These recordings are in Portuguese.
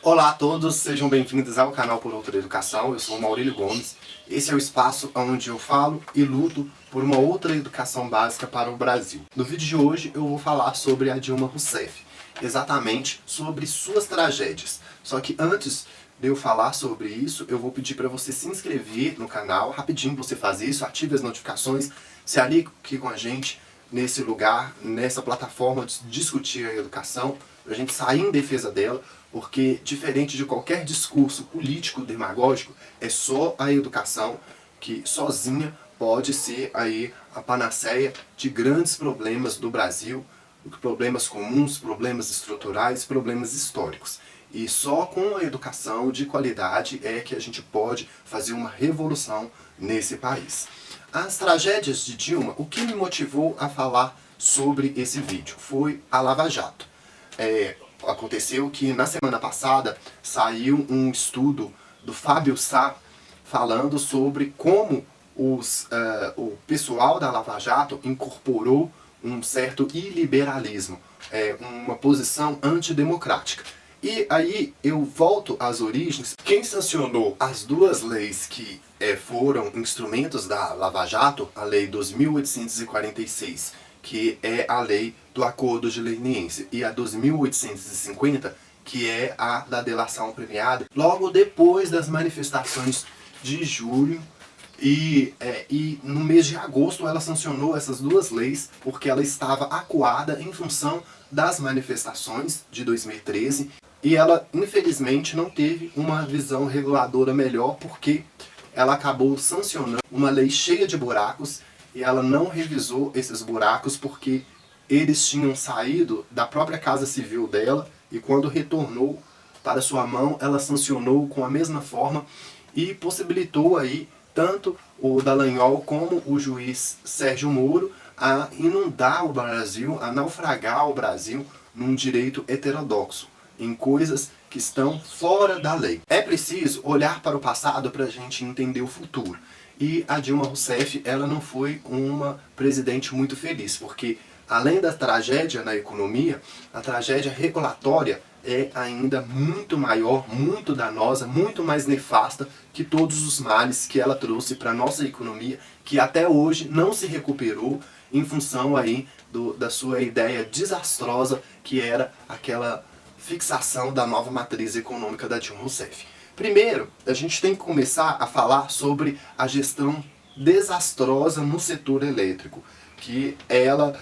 Olá a todos, sejam bem-vindos ao canal Por Outra Educação. Eu sou o Maurílio Gomes. Esse é o espaço onde eu falo e luto por uma outra educação básica para o Brasil. No vídeo de hoje eu vou falar sobre a Dilma Rousseff, exatamente sobre suas tragédias. Só que antes de eu falar sobre isso, eu vou pedir para você se inscrever no canal. Rapidinho você faz isso, ative as notificações, se alique aqui com a gente nesse lugar, nessa plataforma de discutir a educação, para a gente sair em defesa dela, porque diferente de qualquer discurso político demagógico, é só a educação que sozinha pode ser aí a panaceia de grandes problemas do Brasil, problemas comuns, problemas estruturais, problemas históricos. E só com a educação de qualidade é que a gente pode fazer uma revolução nesse país. As tragédias de Dilma, o que me motivou a falar sobre esse vídeo foi a Lava Jato. Aconteceu que na semana passada saiu um estudo do Fábio Sá falando sobre como o pessoal da Lava Jato incorporou um certo iliberalismo, uma posição antidemocrática. E aí eu volto às origens. Quem sancionou as duas leis que foram instrumentos da Lava Jato, a Lei 2.846, que é a lei do Acordo de Leniência, e a 2.850, que é a da delação premiada, logo depois das manifestações de julho. E no mês de agosto ela sancionou essas duas leis porque ela estava acuada em função das manifestações de 2013 e ela infelizmente não teve uma visão reguladora melhor porque ela acabou sancionando uma lei cheia de buracos e ela não revisou esses buracos porque eles tinham saído da própria Casa Civil dela e quando retornou para sua mão ela sancionou com a mesma forma e possibilitou aí tanto o Dallagnol como o juiz Sérgio Moro a inundar o Brasil, a naufragar o Brasil num direito heterodoxo, em coisas que estão fora da lei. É preciso olhar para o passado para a gente entender o futuro. E a Dilma Rousseff, ela não foi uma presidente muito feliz, porque além da tragédia na economia, a tragédia regulatória é ainda muito maior, muito danosa, muito mais nefasta que todos os males que ela trouxe para a nossa economia, que até hoje não se recuperou em função aí da sua ideia desastrosa, que era aquela fixação da nova matriz econômica da Dilma Rousseff. Primeiro, a gente tem que começar a falar sobre a gestão desastrosa no setor elétrico, que ela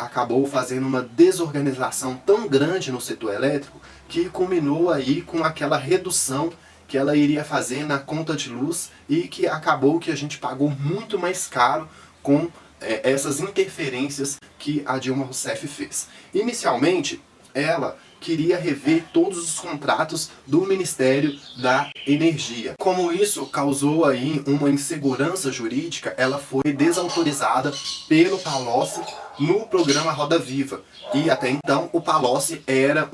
acabou fazendo uma desorganização tão grande no setor elétrico que culminou aí com aquela redução que ela iria fazer na conta de luz e que acabou que a gente pagou muito mais caro com essas interferências que a Dilma Rousseff fez. Inicialmente, ela queria rever todos os contratos do Ministério da Energia. Como isso causou aí uma insegurança jurídica, ela foi desautorizada pelo Palocci no programa Roda Viva. E até então o Palocci era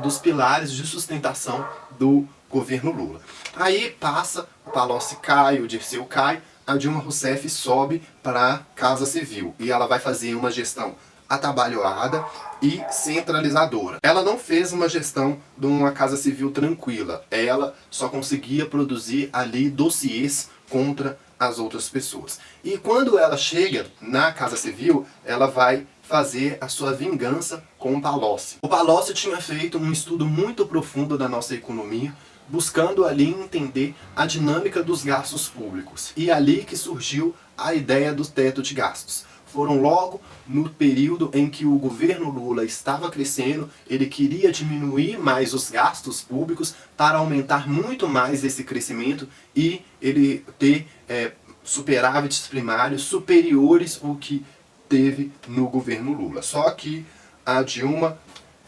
dos pilares de sustentação do governo Lula. Aí passa, o Palocci cai, o Dirceu cai, a Dilma Rousseff sobe para a Casa Civil e ela vai fazer uma gestão atabalhoada e centralizadora. Ela não fez uma gestão de uma Casa Civil tranquila, ela só conseguia produzir ali dossiês contra as outras pessoas. E quando ela chega na Casa Civil, ela vai fazer a sua vingança com o Palocci. O Palocci tinha feito um estudo muito profundo da nossa economia, buscando ali entender a dinâmica dos gastos públicos. E ali que surgiu a ideia do teto de gastos. Foram logo no período em que o governo Lula estava crescendo, ele queria diminuir mais os gastos públicos para aumentar muito mais esse crescimento e ele ter superávites primários superiores ao que teve no governo Lula. Só que a Dilma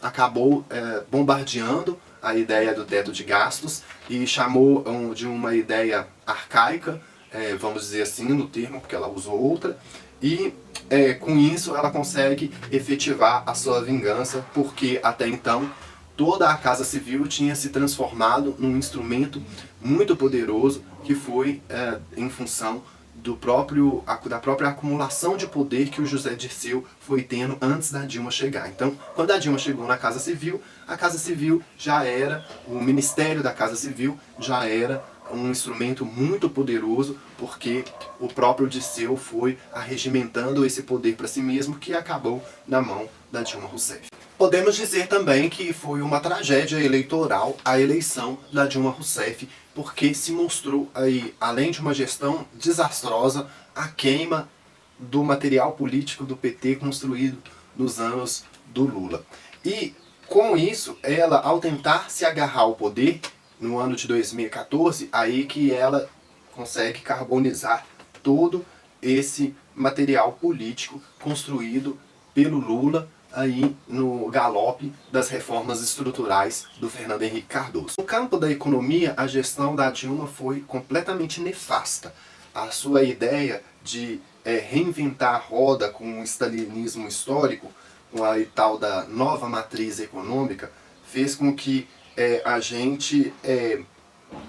acabou bombardeando a ideia do teto de gastos e chamou de uma ideia arcaica, vamos dizer assim no termo, porque ela usou outra, e com isso ela consegue efetivar a sua vingança, porque até então toda a Casa Civil tinha se transformado num instrumento muito poderoso que foi em função da própria acumulação de poder que o José Dirceu foi tendo antes da Dilma chegar. Então, quando a Dilma chegou na Casa Civil já era, o Ministério da Casa Civil já era um instrumento muito poderoso, porque o próprio Dirceu foi arregimentando esse poder para si mesmo, que acabou na mão da Dilma Rousseff. Podemos dizer também que foi uma tragédia eleitoral a eleição da Dilma Rousseff, porque se mostrou aí, além de uma gestão desastrosa, a queima do material político do PT construído nos anos do Lula. E com isso, ela, ao tentar se agarrar ao poder, no ano de 2014, aí que ela consegue carbonizar todo esse material político construído pelo Lula aí no galope das reformas estruturais do Fernando Henrique Cardoso. No campo da economia, a gestão da Dilma foi completamente nefasta. A sua ideia de reinventar a roda com o stalinismo histórico, com a tal da nova matriz econômica, fez com que a gente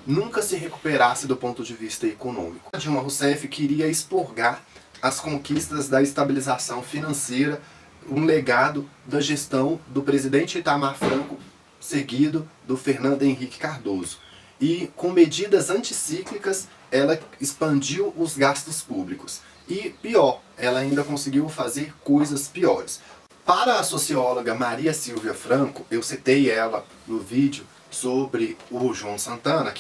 nunca se recuperasse do ponto de vista econômico. A Dilma Rousseff queria expurgar as conquistas da estabilização financeira, um legado da gestão do presidente Itamar Franco, seguido do Fernando Henrique Cardoso. E com medidas anticíclicas, ela expandiu os gastos públicos. E pior, ela ainda conseguiu fazer coisas piores. Para a socióloga Maria Silvia Franco, eu citei ela no vídeo sobre o João Santana,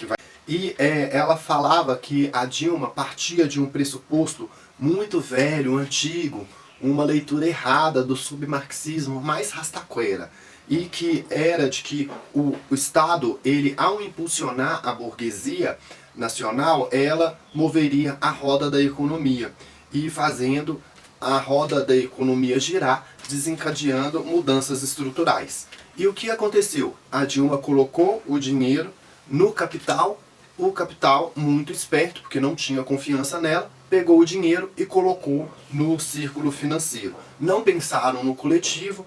ela falava que a Dilma partia de um pressuposto muito velho, antigo, uma leitura errada do submarxismo mais rastaqueira, e que era de que o Estado, ele, ao impulsionar a burguesia nacional, ela moveria a roda da economia, e fazendo a roda da economia girar, desencadeando mudanças estruturais. E o que aconteceu? A Dilma colocou o dinheiro no capital, o capital, muito esperto, porque não tinha confiança nela, pegou o dinheiro e colocou no círculo financeiro. Não pensaram no coletivo,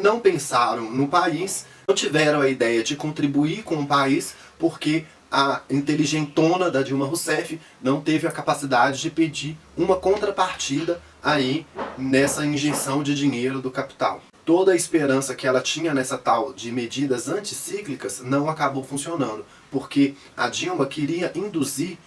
não pensaram no país, não tiveram a ideia de contribuir com o país, porque a inteligentona da Dilma Rousseff não teve a capacidade de pedir uma contrapartida aí nessa injeção de dinheiro do capital. Toda a esperança que ela tinha nessa tal de medidas anticíclicas não acabou funcionando, porque a Dilma queria induzir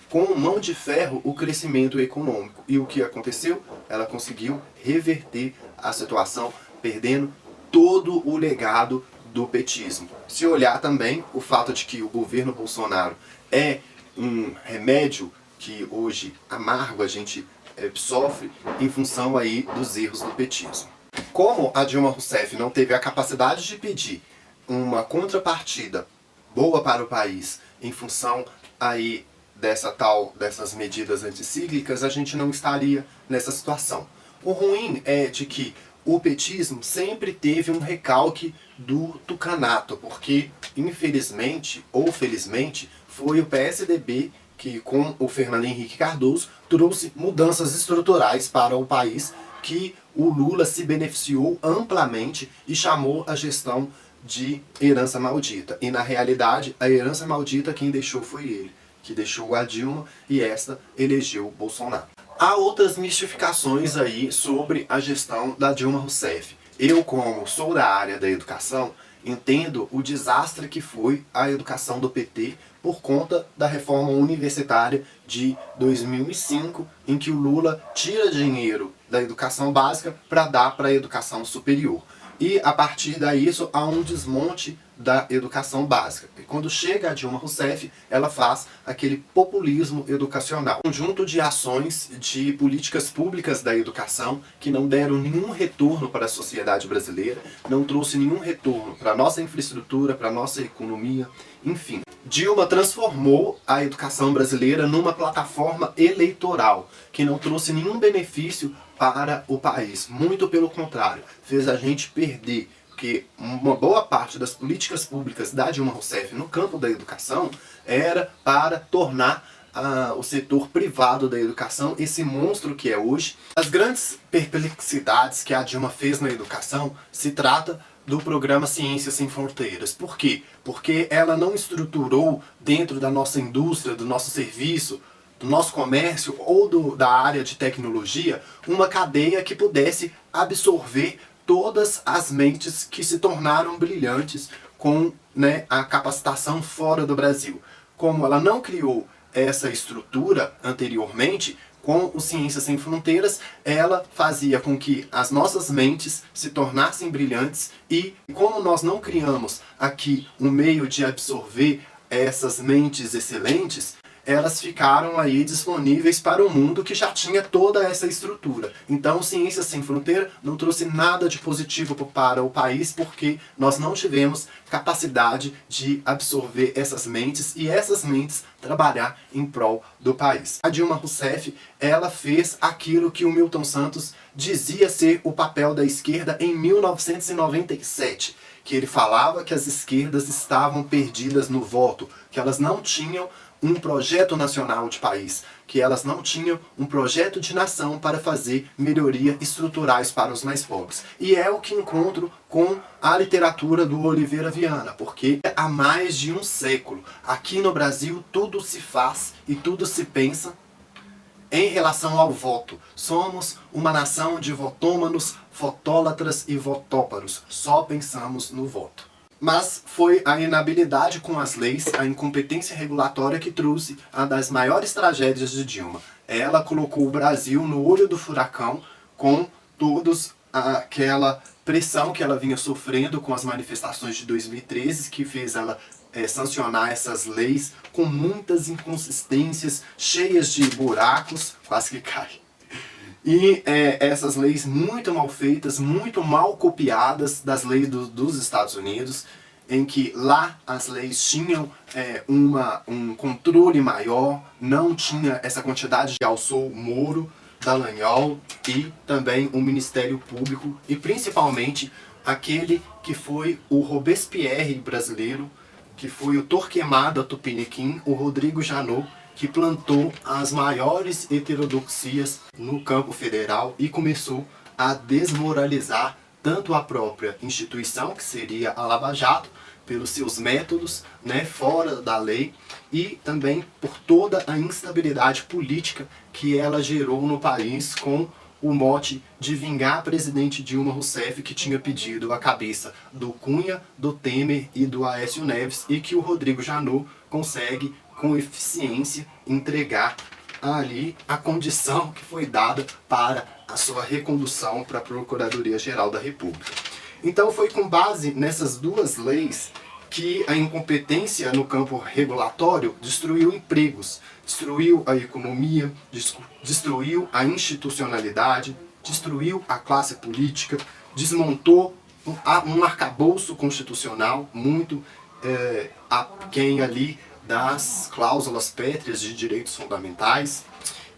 com mão de ferro o crescimento econômico. E o que aconteceu? Ela conseguiu reverter a situação, perdendo todo o legado do petismo. Se olhar também o fato de que o governo Bolsonaro é um remédio que hoje amargo a gente sofre em função aí dos erros do petismo. Como a Dilma Rousseff não teve a capacidade de pedir uma contrapartida boa para o país em função aí dessas medidas anticíclicas, a gente não estaria nessa situação. O ruim é de que o petismo sempre teve um recalque do tucanato, porque infelizmente ou felizmente foi o PSDB que, com o Fernando Henrique Cardoso, trouxe mudanças estruturais para o país, que o Lula se beneficiou amplamente e chamou a gestão de herança maldita. E na realidade, a herança maldita quem deixou foi ele, que deixou a Dilma, e esta elegeu o Bolsonaro. Há outras mistificações aí sobre a gestão da Dilma Rousseff. Eu, como sou da área da educação, entendo o desastre que foi a educação do PT por conta da reforma universitária de 2005, em que o Lula tira dinheiro da educação básica para dar para a educação superior. E a partir daí há um desmonte da educação básica. E quando chega a Dilma Rousseff, ela faz aquele populismo educacional. Um conjunto de ações de políticas públicas da educação que não deram nenhum retorno para a sociedade brasileira, não trouxe nenhum retorno para a nossa infraestrutura, para a nossa economia, enfim. Dilma transformou a educação brasileira numa plataforma eleitoral, que não trouxe nenhum benefício para o país. Muito pelo contrário, fez a gente perder, porque uma boa parte das políticas públicas da Dilma Rousseff no campo da educação era para tornar o setor privado da educação esse monstro que é hoje. As grandes perplexidades que a Dilma fez na educação se trata do programa Ciências Sem Fronteiras. Por quê? Porque ela não estruturou dentro da nossa indústria, do nosso serviço, do nosso comércio ou da área de tecnologia, uma cadeia que pudesse absorver todas as mentes que se tornaram brilhantes com, né, a capacitação fora do Brasil. Como ela não criou essa estrutura anteriormente, com o Ciências Sem Fronteiras, ela fazia com que as nossas mentes se tornassem brilhantes e, como nós não criamos aqui um meio de absorver essas mentes excelentes, elas ficaram aí disponíveis para o mundo que já tinha toda essa estrutura. Então, Ciências Sem Fronteira não trouxe nada de positivo para o país, porque nós não tivemos capacidade de absorver essas mentes e essas mentes trabalhar em prol do país. A Dilma Rousseff, ela fez aquilo que o Milton Santos dizia ser o papel da esquerda em 1997, que ele falava que as esquerdas estavam perdidas no voto, que elas não tinham um projeto nacional de país, que elas não tinham um projeto de nação para fazer melhorias estruturais para os mais pobres. E é o que encontro com a literatura do Oliveira Viana, porque há mais de um século, aqui no Brasil, tudo se faz e tudo se pensa em relação ao voto. Somos uma nação de votômanos, fotólatras e votóparos. Só pensamos no voto. Mas foi a inabilidade com as leis, a incompetência regulatória que trouxe a das maiores tragédias de Dilma. Ela colocou o Brasil no olho do furacão com todos aquela pressão que ela vinha sofrendo com as manifestações de 2013, que fez ela sancionar essas leis com muitas inconsistências, cheias de buracos, quase que cai. E essas leis muito mal feitas, muito mal copiadas das leis dos Estados Unidos, em que lá as leis tinham um controle maior, não tinha essa quantidade de alçou Moro, Dallagnol e também o Ministério Público, e principalmente aquele que foi o Robespierre brasileiro, que foi o Torquemada Tupiniquim, o Rodrigo Janot, que plantou as maiores heterodoxias no campo federal e começou a desmoralizar tanto a própria instituição, que seria a Lava Jato, pelos seus métodos, né, fora da lei, e também por toda a instabilidade política que ela gerou no país com o mote de vingar a presidente Dilma Rousseff, que tinha pedido a cabeça do Cunha, do Temer e do Aécio Neves, e que o Rodrigo Janot consegue com eficiência entregar ali a condição que foi dada para a sua recondução para a Procuradoria-Geral da República. Então foi com base nessas duas leis que a incompetência no campo regulatório destruiu empregos, destruiu a economia, destruiu a institucionalidade, destruiu a classe política, desmontou um arcabouço constitucional muito aquém ali das cláusulas pétreas de direitos fundamentais,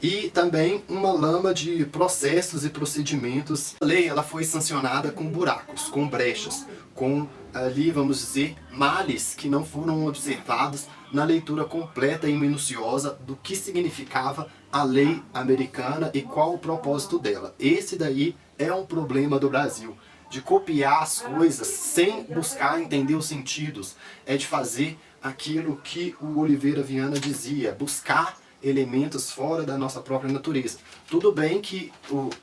e também uma lama de processos e procedimentos. A lei ela foi sancionada com buracos, com brechas, com ali, vamos dizer, males que não foram observados na leitura completa e minuciosa do que significava a lei americana e qual o propósito dela. Esse daí é um problema do Brasil, de copiar as coisas sem buscar entender os sentidos, é de fazer aquilo que o Oliveira Viana dizia, buscar elementos fora da nossa própria natureza. Tudo bem que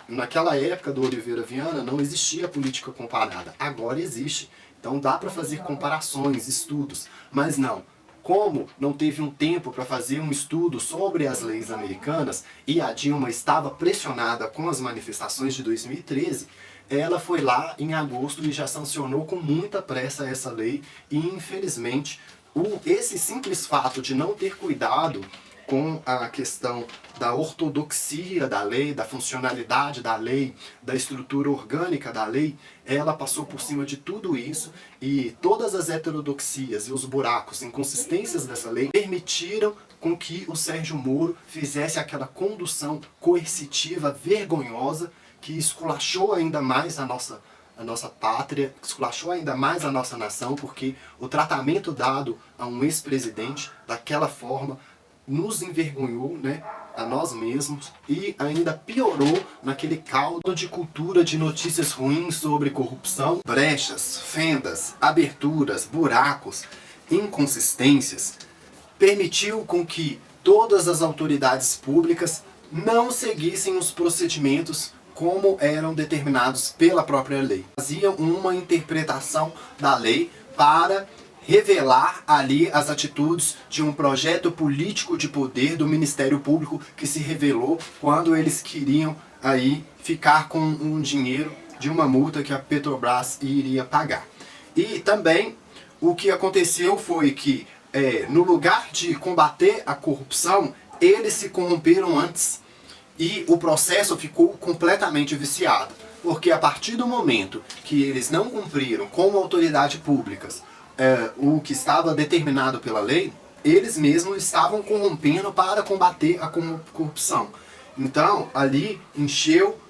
naquela época do Oliveira Viana não existia política comparada, agora existe. Então dá para fazer comparações, estudos, mas não. Como não teve um tempo para fazer um estudo sobre as leis americanas e a Dilma estava pressionada com as manifestações de 2013, ela foi lá em agosto e já sancionou com muita pressa essa lei e, infelizmente, esse simples fato de não ter cuidado com a questão da ortodoxia da lei, da funcionalidade da lei, da estrutura orgânica da lei, ela passou por cima de tudo isso e todas as heterodoxias e os buracos, inconsistências dessa lei permitiram com que o Sérgio Moro fizesse aquela condução coercitiva vergonhosa que esculachou ainda mais a nossa pátria, esculachou ainda mais a nossa nação, porque o tratamento dado a um ex-presidente daquela forma nos envergonhou, né, a nós mesmos, e ainda piorou naquele caldo de cultura de notícias ruins sobre corrupção, brechas, fendas, aberturas, buracos, inconsistências, permitiu com que todas as autoridades públicas não seguissem os procedimentos como eram determinados pela própria lei. Faziam uma interpretação da lei para revelar ali as atitudes de um projeto político de poder do Ministério Público que se revelou quando eles queriam aí ficar com um dinheiro de uma multa que a Petrobras iria pagar. E também o que aconteceu foi que no lugar de combater a corrupção, eles se corromperam antes e o processo ficou completamente viciado. Porque a partir do momento que eles não cumpriram como autoridades públicas o que estava determinado pela lei, eles mesmos estavam corrompendo para combater a corrupção. Então, ali encheu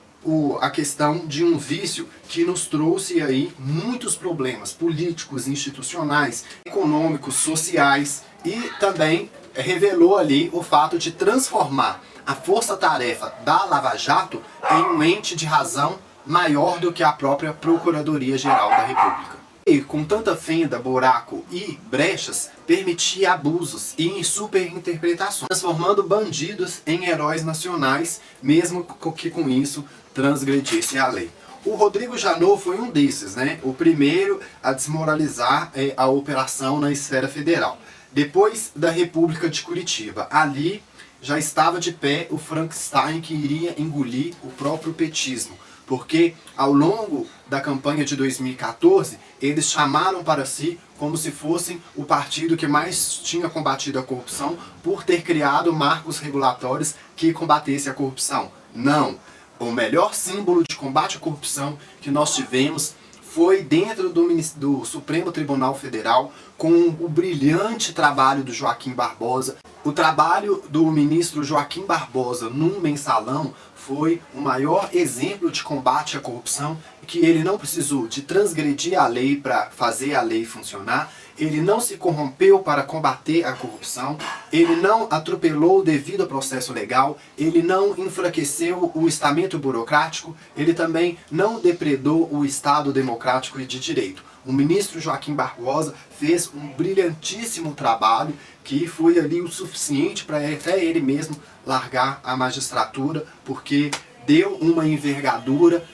a questão de um vício que nos trouxe aí muitos problemas políticos, institucionais, econômicos, sociais e também revelou ali o fato de transformar a força-tarefa da Lava Jato em um ente de razão maior do que a própria Procuradoria-Geral da República. E com tanta fenda, buraco e brechas, permitia abusos e superinterpretações, transformando bandidos em heróis nacionais, mesmo que com isso transgredisse a lei. O Rodrigo Janot foi um desses, né? O primeiro a desmoralizar a operação na esfera federal. Depois da República de Curitiba, ali já estava de pé o Frankenstein que iria engolir o próprio petismo. Porque ao longo da campanha de 2014, eles chamaram para si como se fossem o partido que mais tinha combatido a corrupção por ter criado marcos regulatórios que combatessem a corrupção. Não! O melhor símbolo de combate à corrupção que nós tivemos foi dentro do Supremo Tribunal Federal, com o brilhante trabalho do Joaquim Barbosa. O trabalho do ministro Joaquim Barbosa num mensalão foi o maior exemplo de combate à corrupção, que ele não precisou de transgredir a lei para fazer a lei funcionar, ele não se corrompeu para combater a corrupção, ele não atropelou o devido processo legal, ele não enfraqueceu o estamento burocrático, ele também não depredou o Estado democrático e de direito. O ministro Joaquim Barbosa fez um brilhantíssimo trabalho que foi ali o suficiente para até ele mesmo largar a magistratura, porque deu uma envergadura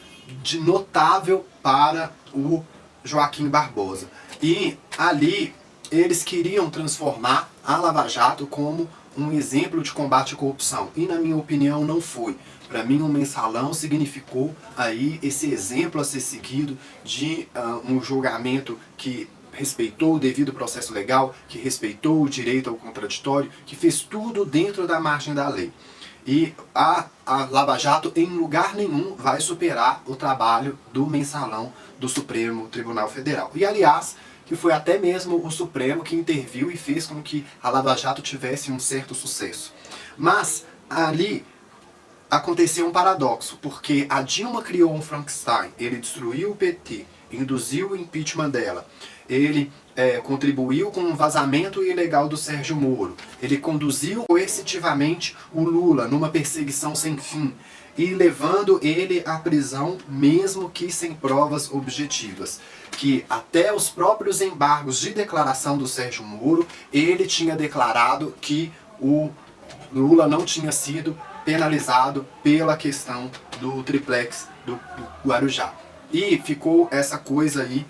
notável para o Joaquim Barbosa. E ali eles queriam transformar a Lava Jato como um exemplo de combate à corrupção. E na minha opinião não foi. Para mim um mensalão significou aí esse exemplo a ser seguido de um julgamento que respeitou o devido processo legal, que respeitou o direito ao contraditório, que fez tudo dentro da margem da lei. E a Lava Jato em lugar nenhum vai superar o trabalho do mensalão do Supremo Tribunal Federal. E aliás, que foi até mesmo o Supremo que interviu e fez com que a Lava Jato tivesse um certo sucesso. Mas ali aconteceu um paradoxo, porque a Dilma criou um Frankenstein, ele destruiu o PT, induziu o impeachment dela, ele contribuiu com um vazamento ilegal do Sérgio Moro, ele conduziu coercitivamente o Lula numa perseguição sem fim, e levando ele à prisão mesmo que sem provas objetivas. Que até os próprios embargos de declaração do Sérgio Moro, ele tinha declarado que o Lula não tinha sido penalizado pela questão do triplex do Guarujá. E ficou essa coisa aí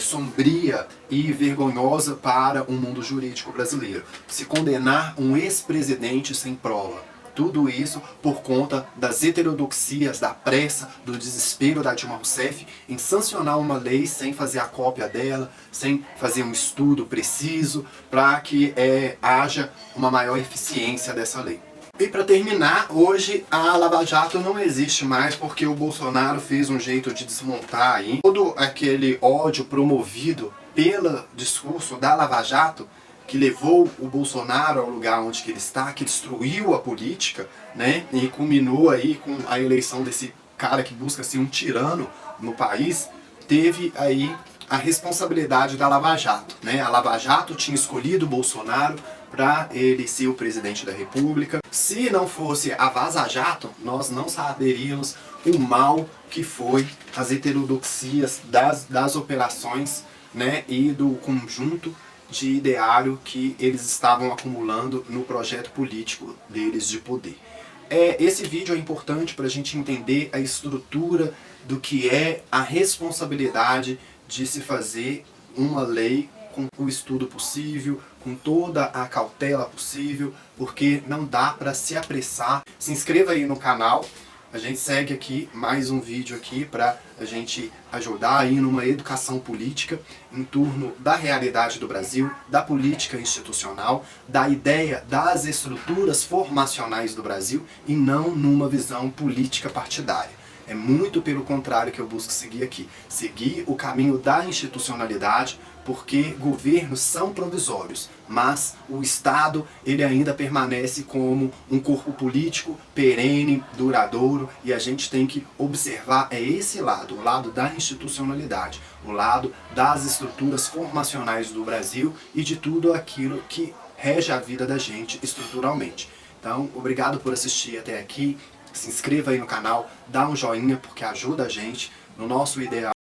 sombria e vergonhosa para o mundo jurídico brasileiro. Se condenar um ex-presidente sem prova. Tudo isso por conta das heterodoxias, da pressa, do desespero da Dilma Rousseff em sancionar uma lei sem fazer a cópia dela, sem fazer um estudo preciso para que haja uma maior eficiência dessa lei. E para terminar, hoje a Lava Jato não existe mais porque o Bolsonaro fez um jeito de desmontar aí todo aquele ódio promovido pelo discurso da Lava Jato, que levou o Bolsonaro ao lugar onde ele está, que destruiu a política, né? E culminou aí com a eleição desse cara que busca ser um tirano no país. Teve aí a responsabilidade da Lava Jato, né? A Lava Jato tinha escolhido o Bolsonaro para ele ser o presidente da República. Se não fosse a Vaza Jato, nós não saberíamos o mal que foi as heterodoxias das operações, né, e do conjunto de ideário que eles estavam acumulando no projeto político deles de poder. Esse vídeo é importante para a gente entender a estrutura do que é a responsabilidade de se fazer uma lei com o estudo possível, com toda a cautela possível, porque não dá para se apressar. Se inscreva aí no canal. A gente segue aqui mais um vídeo aqui para a gente ajudar aí numa educação política em torno da realidade do Brasil, da política institucional, da ideia das estruturas formacionais do Brasil e não numa visão política partidária. É muito pelo contrário que eu busco seguir aqui. Seguir o caminho da institucionalidade, porque governos são provisórios, mas o Estado ele ainda permanece como um corpo político perene, duradouro, e a gente tem que observar esse lado, o lado da institucionalidade, o lado das estruturas formacionais do Brasil e de tudo aquilo que rege a vida da gente estruturalmente. Então, obrigado por assistir até aqui. Se inscreva aí no canal, dá um joinha porque ajuda a gente no nosso ideal